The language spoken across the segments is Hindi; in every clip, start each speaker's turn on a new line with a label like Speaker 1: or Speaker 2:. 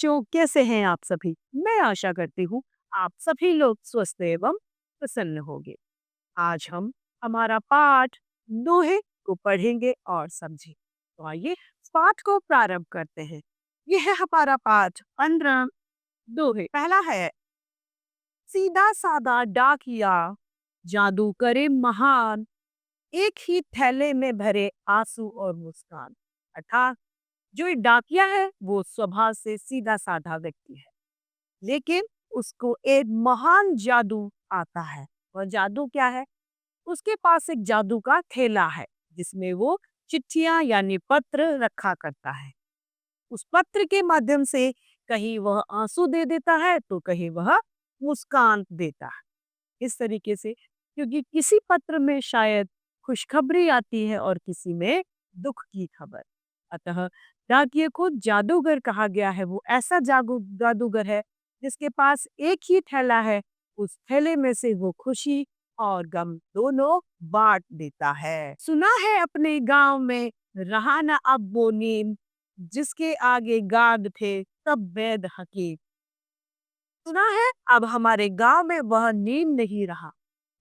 Speaker 1: बच्चों, कैसे हैं आप सभी? मैं आशा करती हूँ आप सभी लोग स्वस्थ एवं प्रसन्न होंगे। आज हम हमारा पाठ दोहे को पढ़ेंगे और समझेंगे। तो आइए पाठ को प्रारंभ करते हैं। यह है हमारा पाठ 15 दोहे। पहला है, सीधा साधा डाकिया जादू करे महान, एक ही थैले में भरे आंसू और मुस्कान। अर्थात जो ये डाकिया है वो स्वभाव से सीधा साधा व्यक्ति है, लेकिन उसको एक महान जादू आता है। वह जादू क्या है? उसके पास एक जादू का थैला है जिसमें वो चिट्ठियां यानी पत्र रखा करता है। उस पत्र के माध्यम से कहीं वह आंसू दे देता है तो कहीं वह मुस्कान देता है। इस तरीके से, क्योंकि किसी पत्र में शायद खुशखबरी आती है और किसी में दुख की खबर। अतः डाकिये को जादूगर कहा गया है। वो ऐसा जादूगर है जिसके पास एक ही थैला है। उस थैले में से वो खुशी और गम दोनों बांट देता है। सुना है अपने गांव में रहा न अब वो नीम, जिसके आगे गार्ड थे सब वैद हकीम। सुना है अब हमारे गांव में वह नीम नहीं रहा।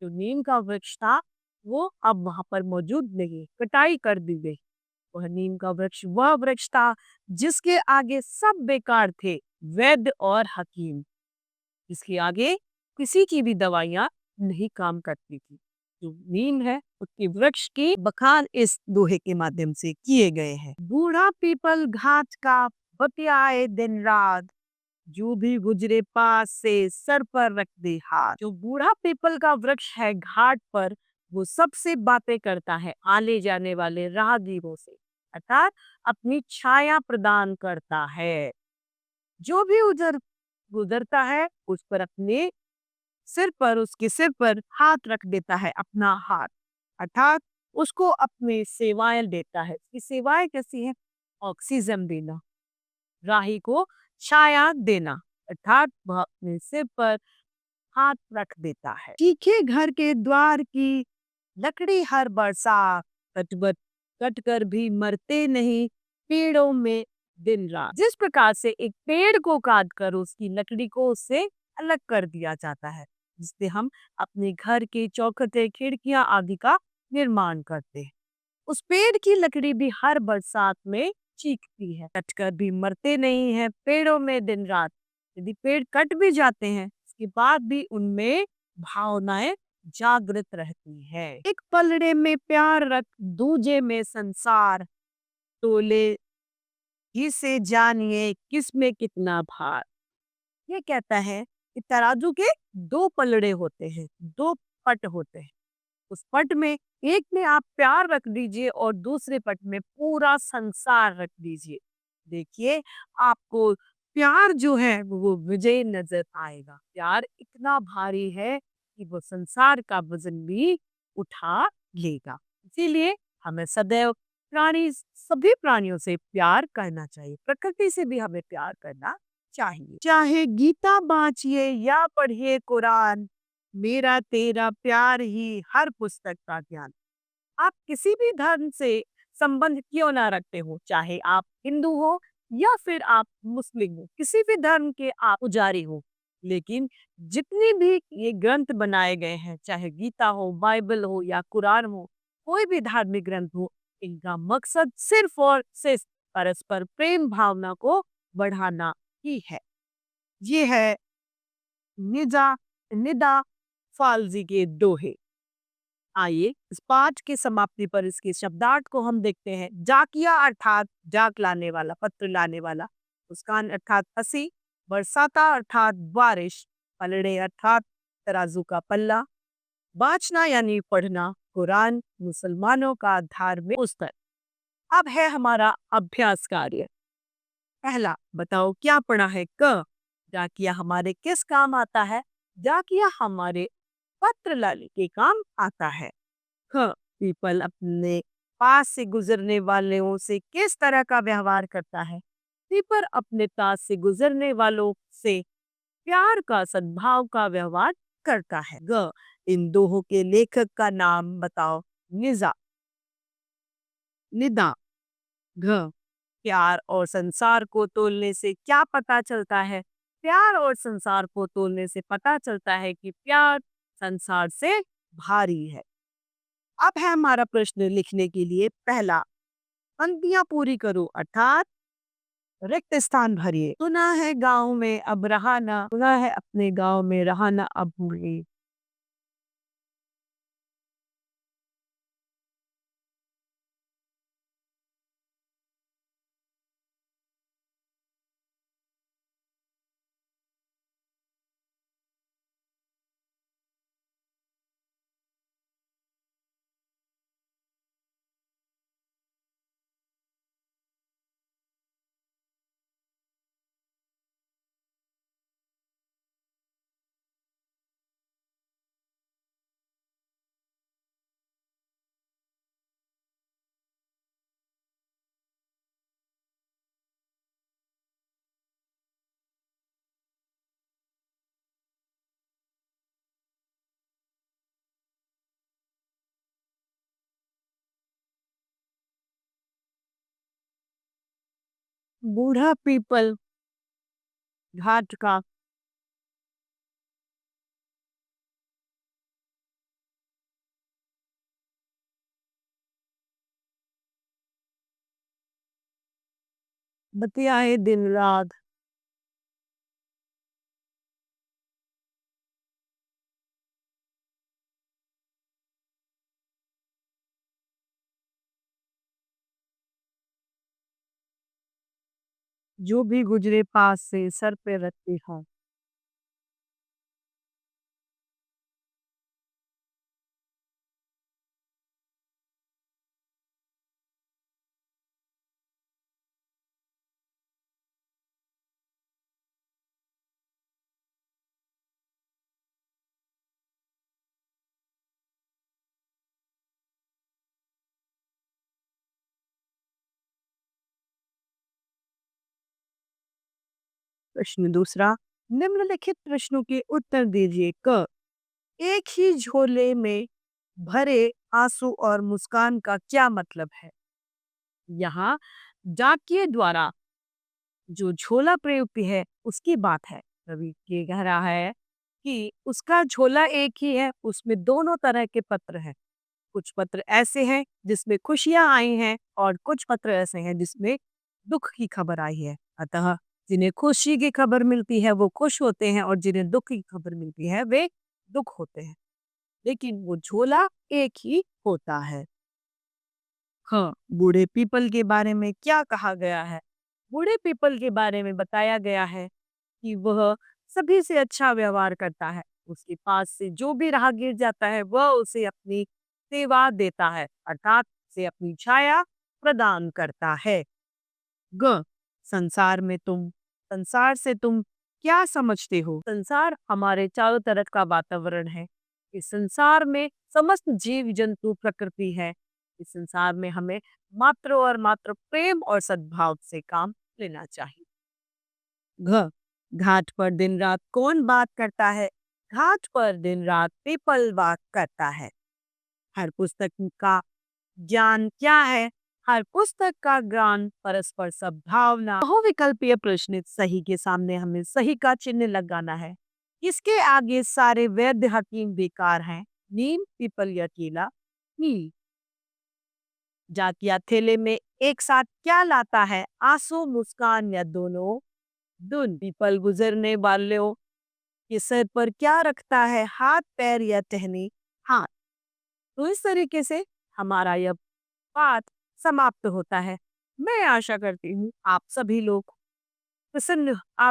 Speaker 1: जो नीम का वृक्ष था वो अब वहां पर मौजूद नहीं, कटाई कर दी गई। वह नीम का वृक्ष वह वृक्ष था जिसके आगे सब बेकार थे, वैद्य और हकीम, जिसके आगे किसी की भी दवाइयां नहीं काम करती थी। जो नीम है उसके वृक्ष की बखान इस दोहे के माध्यम से किए गए हैं। बूढ़ा पीपल घाट का बतियाए दिन रात, जो भी गुजरे पास से सर पर रख दे हाथ। जो बूढ़ा पीपल का वृक्ष है घाट पर, वो सबसे बातें करता है आने जाने वाले राहगीरों से, अर्थात अपनी छाया प्रदान करता है। जो भी उधर गुजरता है उस पर अपने सिर पर, उसके सिर पर हाथ रख देता है, अपना हाथ, अर्थात उसको अपनी सेवाएं देता है। इसकी सेवाएं कैसी है? ऑक्सीजन देना, राही को छाया देना, अर्थात वह अपने सिर पर हाथ रख देता है। तीखे घर के द्वार की लकड़ी हर बरसात, कटवट कट कर भी मरते नहीं पेड़ों में दिन रात। जिस प्रकार से एक पेड़ को काट कर उसकी लकड़ी को उससे अलग कर दिया जाता है, जिससे हम अपने घर के चौखटे, खिड़कियां आदि का निर्माण करते हैं, उस पेड़ की लकड़ी भी हर बरसात में चीखती है। कटकर भी मरते नहीं है पेड़ों में दिन रात। यदि पेड़ कट भी जाते हैं उसके बाद भी उनमें भावनाएं जागृत रहती है। एक पलड़े में प्यार रख दूजे में संसार, तोले ही से जानिए किसमें कितना भार। ये कहता है कि तराजू के दो पलड़े होते हैं, दो पट होते हैं। उस पट में एक में आप प्यार रख दीजिए और दूसरे पट में पूरा संसार रख दीजिए। देखिए, आपको प्यार जो है वो विजय नजर आएगा। प्यार इतना भारी है कि वो संसार का वजन भी उठा लेगा। इसीलिए हमें सदैव सभी प्राणियों से प्यार करना चाहिए। प्रकृति से भी हमें प्यार करना चाहिए। चाहे गीता बाँचिए या पढ़िए कुरान, मेरा तेरा प्यार ही हर पुस्तक का ज्ञान। आप किसी भी धर्म से संबंध क्यों ना रखते हो, चाहे आप हिंदू हो या फिर आप मुस्लिम हो, किसी भी धर्म के आप पुजारी हो, लेकिन जितनी भी ये ग्रंथ बनाए गए हैं, चाहे गीता हो, बाइबल हो या कुरान हो, कोई भी धार्मिक ग्रंथ हो, इनका मकसद सिर्फ और सिर्फ परस्पर प्रेम भावना को बढ़ाना ही है। ये है निजा निदा फाल्जी के दोहे। आइए इस पाठ के समाप्ति पर इसके शब्दार्थ को हम देखते हैं। डाकिया अर्थात डाक लाने वाला, पत्र लाने वाला। मुस्कान अर्थात हंसी। बरसाता अर्थात बारिश। पलड़े अर्थात तराजू का पल्ला। बाँचना यानी पढ़ना। कुरान मुसलमानों का धार्मिक पुस्तक। अब है हमारा अभ्यास कार्य। पहला, बताओ क्या पढ़ा है? क, डाकिया हमारे किस काम आता है? डाकिया हमारे पत्र लाने के काम आता है। ख, पीपल अपने पास से गुजरने वालों से किस तरह का व्यवहार करता है? पीपल अपने पास से गुजरने वालों से प्यार का, सद्भाव का व्यवहार करता है। ग, इन दोहों के लेखक का नाम बताओ। निजा, निदा, घ, प्यार और संसार को तोलने से क्या पता चलता है? प्यार और संसार को तोलने से पता चलता है कि प्यार संसार से भारी है। अब है हमारा प्रश्न लिखने के लिए पहला, पंक्तियां पूरी करो अर्थात रिक्त स्थान भरिए। सुना है गांव में अब रहा ना, सुना है अपने गांव में रहा ना अब मुझे। बूढ़ा पीपल घाट का बतियाए दिन रात। जो भी गुजरे पास से सर पे रखते हाथ। प्रश्न दूसरा, निम्नलिखित प्रश्नों के उत्तर दीजिए। क, एक ही झोले में भरे आंसू और मुस्कान का क्या मतलब है? यहाँ डाकिये द्वारा जो झोला प्रयुक्त है उसकी बात है। कवि ये कह रहा है कि उसका झोला एक ही है, उसमें दोनों तरह के पत्र हैं। कुछ पत्र ऐसे हैं जिसमें खुशियां आई हैं और कुछ पत्र ऐसे हैं जिसमें दुख की खबर आई है। अतः जिन्हें खुशी की खबर मिलती है वो खुश होते हैं और जिन्हें दुख की खबर मिलती है वे दुख होते हैं, लेकिन वो झोला एक ही होता है। हाँ, बूढ़े पीपल के बारे में क्या कहा गया है? बूढ़े पीपल के बारे में बताया गया है कि वह सभी से अच्छा व्यवहार करता है। उसके पास से जो भी राहगीर जाता है वह उसे अपनी सेवा देता है, अर्थात उसे अपनी छाया प्रदान करता है। ग, संसार में तुम, संसार से तुम क्या समझते हो? संसार हमारे चारों तरफ का वातावरण है। इस संसार में समस्त जीव जंतु प्रकृति है। इस संसार में हमें मात्र और मात्र प्रेम और सद्भाव से काम लेना चाहिए। घ, घाट पर दिन रात कौन बात करता है? घाट पर दिन रात पीपल बात करता है। हर पुस्तक का ज्ञान क्या है? हर पुस्तक का ज्ञान परस्पर सद्भावना। बहुविकल्पीय प्रश्न सही के सामने हमें सही का चिन्ह लगाना है। इसके आगे सारे वैद्य हकीम बेकार हैं। नीम, पीपल या केला? नीम। जाकिया थैले में एक साथ क्या लाता है? आंसू, मुस्कान या दोनों? धुन। पीपल गुजरने वालों के सर पर क्या रखता है? हाथ, पैर या टहनी? हाथ। तो इस तरीके से हमारा यह पाठ समाप्त होता है। मैं आशा करती हूँ आप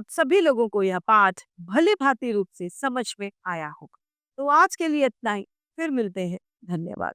Speaker 1: सभी लोगों को यह पाठ भली भांति रूप से समझ में आया होगा। तो आज के लिए इतना ही, फिर मिलते हैं। धन्यवाद।